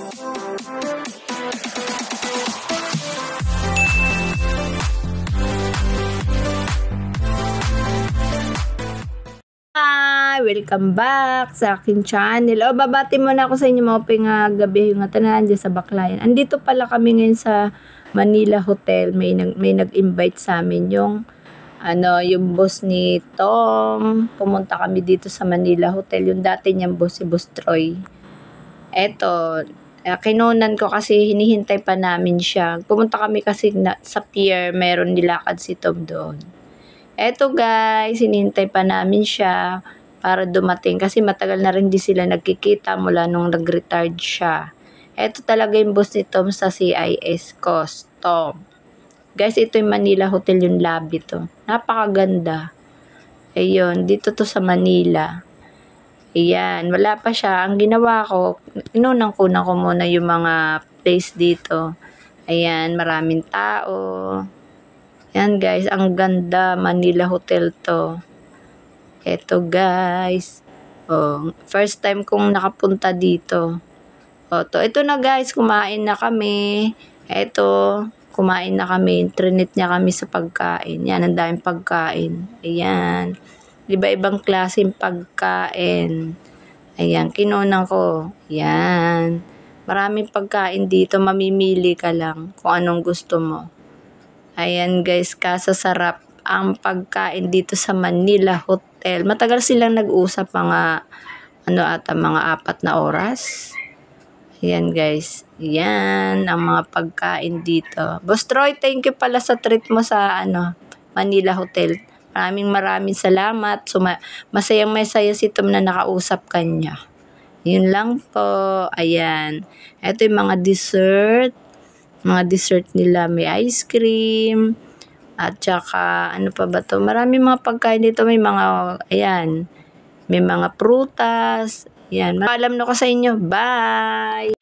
Hi! Welcome back sa akin channel. Babati muna ako sa inyo mga gabi yung tanan dyan sa Baclayan. Andito pala kami ngayon sa Manila Hotel. May nag-invite sa amin yung boss ni Tom. Pumunta kami dito sa Manila Hotel. Yung dati niyang boss, si Boss Troy. Eto, kinunan ko kasi hinihintay pa namin siya. Pumunta kami kasi sa pier, meron nilakad si Tom doon. Eto guys, hinihintay pa namin siya para dumating kasi matagal na rin di sila nagkikita mula nung nag-retired siya. Eto talaga yung boss ni Tom sa CIS Custom. Guys, ito yung Manila Hotel, yung lobby to. Napakaganda. Ayun, dito to sa Manila. Ayan, wala pa siya. Ang ginawa ko, inunang-kunan ko muna yung mga place dito. Ayan, maraming tao. Ayan guys, ang ganda. Manila Hotel to. Eto guys. Oh, first time kong nakapunta dito. Ito na guys, kumain na kami. Eto, kumain na kami. Trinit niya kami sa pagkain. Yan, ang daming pagkain. Ayan. Iba-ibang klaseng pagkain. Ayan, kinunan ko. Ayan. Maraming pagkain dito. Mamimili ka lang kung anong gusto mo. Ayan guys, kasasarap ang pagkain dito sa Manila Hotel. Matagal silang nag-usap, mga 4 na oras. Ayan guys. Ayan ang mga pagkain dito. Boss Troy, thank you pala sa treat mo sa Manila Hotel. Maraming salamat. So, masayang-masaya si Tom na nakausap kanya. Yun lang po. Ayan. Ito yung mga dessert. Mga dessert nila, may ice cream. At saka, ano pa ba to? Maraming mga pagkain dito. May mga, ayan. May mga prutas. Ayan. Paalam na ko sa inyo. Bye!